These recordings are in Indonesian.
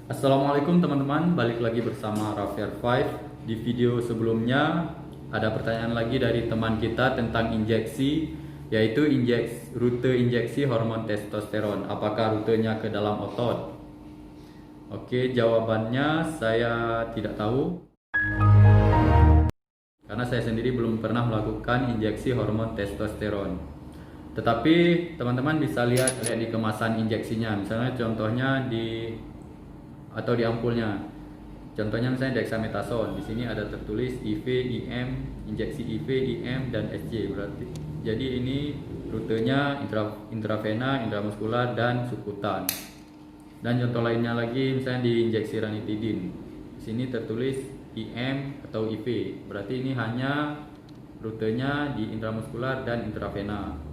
Assalamualaikum teman-teman, balik lagi bersama Raffiar 5. Di video sebelumnya ada pertanyaan lagi dari teman kita tentang injeksi, yaitu rute injeksi hormon testosteron. Apakah rutenya ke dalam otot? Oke, jawabannya saya tidak tahu karena saya sendiri belum pernah melakukan injeksi hormon testosteron. Tetapi teman-teman bisa lihat di kemasan injeksinya, misalnya contohnya di ampulnya. Contohnya misalnya dexamethasone. Di sini ada tertulis IV, IM, injeksi IV, IM dan SC berarti. Jadi ini rutenya intravena, intramuskular dan subkutan. Dan contoh lainnya lagi misalnya di injeksi ranitidin. Di sini tertulis IM atau IV. Berarti ini hanya rutenya di intramuskular dan intravena.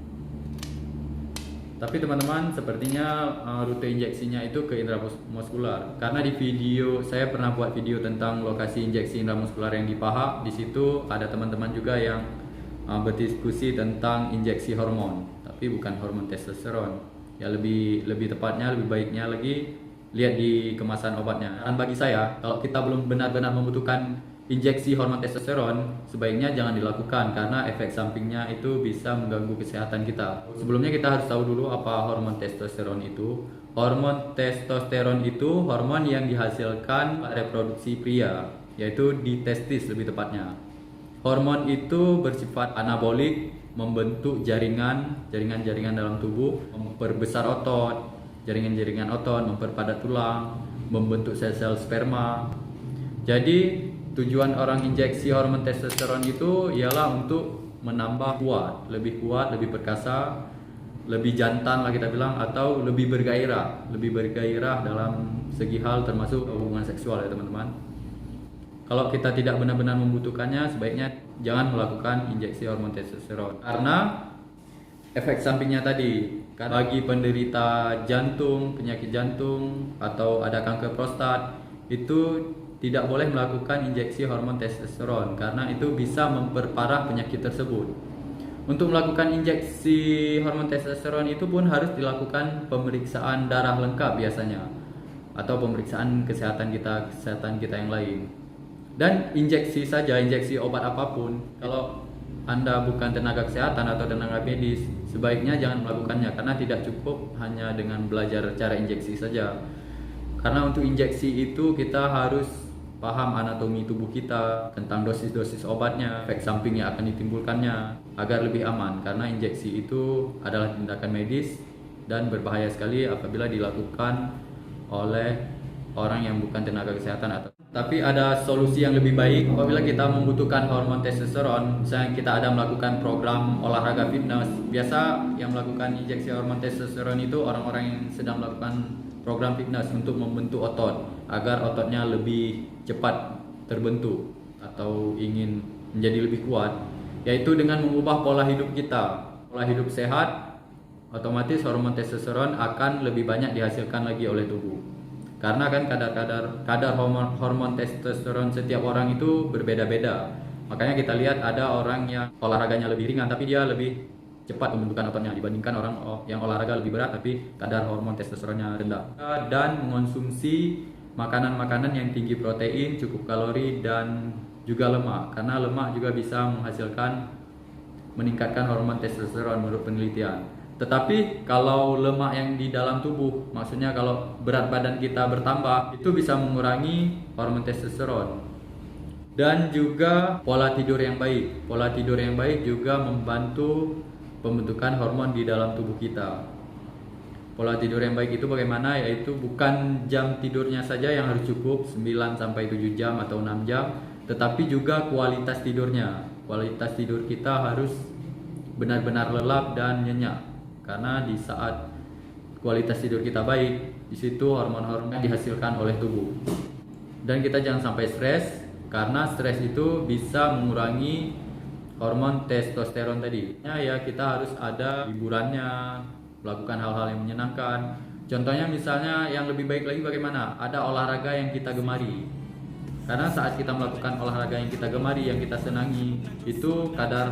Tapi teman-teman, sepertinya rute injeksinya itu ke intramuskular. Karena di video saya pernah buat video tentang lokasi injeksi intramuskular yang di paha. Di situ ada teman-teman juga yang berdiskusi tentang injeksi hormon, tapi bukan hormon testosteron. Ya lebih tepatnya, lebih baiknya lagi lihat di kemasan obatnya. Dan bagi saya, kalau kita belum benar-benar membutuhkan injeksi hormon testosteron, sebaiknya jangan dilakukan karena efek sampingnya itu bisa mengganggu kesehatan kita. Sebelumnya kita harus tahu dulu apa hormon testosteron itu. Hormon testosteron itu hormon yang dihasilkan reproduksi pria, yaitu di testis lebih tepatnya. Hormon itu bersifat anabolik, membentuk jaringan-jaringan dalam tubuh, memperbesar otot, jaringan-jaringan otot, memperpadat tulang, membentuk sel-sel sperma. Jadi tujuan orang injeksi hormon testosteron itu ialah untuk menambah kuat, lebih perkasa, lebih jantan lah kita bilang, atau lebih bergairah dalam segi hal termasuk hubungan seksual ya teman-teman. Kalau kita tidak benar-benar membutuhkannya, sebaiknya jangan melakukan injeksi hormon testosteron karena efek sampingnya tadi. Bagi penderita jantung, penyakit jantung, atau ada kanker prostat, itu tidak boleh melakukan injeksi hormon testosteron karena itu bisa memperparah penyakit tersebut. Untuk melakukan injeksi hormon testosteron itu pun harus dilakukan pemeriksaan darah lengkap biasanya, atau pemeriksaan kesehatan kita yang lain. Dan injeksi obat apapun, kalau Anda bukan tenaga kesehatan atau tenaga medis, sebaiknya jangan melakukannya karena tidak cukup hanya dengan belajar cara injeksi saja. Karena untuk injeksi itu kita harus paham anatomi tubuh kita, tentang dosis-dosis obatnya, efek samping yang akan ditimbulkannya, agar lebih aman. Karena injeksi itu adalah tindakan medis dan berbahaya sekali apabila dilakukan oleh orang yang bukan tenaga kesehatan. Tapi ada solusi yang lebih baik apabila kita membutuhkan hormon testosteron. Misalnya kita ada melakukan program olahraga fitness. Biasa yang melakukan injeksi hormon testosteron itu orang-orang yang sedang melakukan program fitness untuk membentuk otot agar ototnya lebih cepat terbentuk atau ingin menjadi lebih kuat, yaitu dengan mengubah pola hidup kita. Pola hidup sehat, otomatis hormon testosteron akan lebih banyak dihasilkan lagi oleh tubuh. Karena kan kadar hormon testosteron setiap orang itu berbeda-beda. Makanya kita lihat ada orang yang olahraganya lebih ringan tapi dia lebih cepat pembentukan ototnya dibandingkan orang yang olahraga lebih berat tapi kadar hormon testosteronnya rendah. Dan mengonsumsi makanan-makanan yang tinggi protein, cukup kalori dan juga lemak. Karena lemak juga bisa meningkatkan hormon testosteron menurut penelitian. Tetapi kalau lemak yang di dalam tubuh, maksudnya kalau berat badan kita bertambah, itu bisa mengurangi hormon testosteron. Dan juga pola tidur yang baik. Pola tidur yang baik juga membantu pembentukan hormon di dalam tubuh kita. Pola tidur yang baik itu bagaimana? Yaitu bukan jam tidurnya saja yang harus cukup 9 sampai 7 jam atau 6 jam, tetapi juga kualitas tidurnya. Kualitas tidur kita harus benar-benar lelap dan nyenyak. Karena di saat kualitas tidur kita baik, di situ hormon-hormon dihasilkan oleh tubuh. Dan kita jangan sampai stres, karena stres itu bisa mengurangi hormon testosteron tadi. Ya kita harus ada hiburannya, melakukan hal-hal yang menyenangkan. Contohnya misalnya yang lebih baik lagi bagaimana? Ada olahraga yang kita gemari. Karena saat kita melakukan olahraga yang kita gemari, yang kita senangi, itu kadar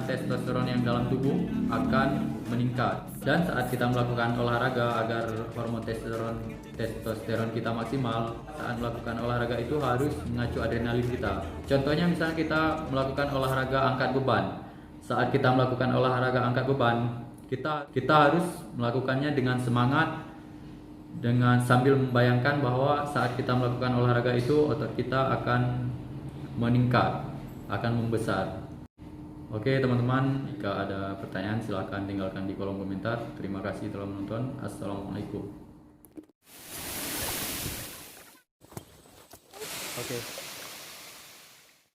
testosteron yang dalam tubuh akan meningkat. Dan saat kita melakukan olahraga agar hormon testosteron testosteron kita maksimal. Saat melakukan olahraga itu harus mengacu adrenalin kita. Contohnya misalnya kita melakukan olahraga angkat beban. Saat kita melakukan olahraga angkat beban, kita harus melakukannya dengan semangat, dengan sambil membayangkan bahwa saat kita melakukan olahraga itu otot kita akan meningkat, akan membesar. Oke teman-teman, jika ada pertanyaan silahkan tinggalkan di kolom komentar. Terima kasih telah menonton. Assalamualaikum. Oke.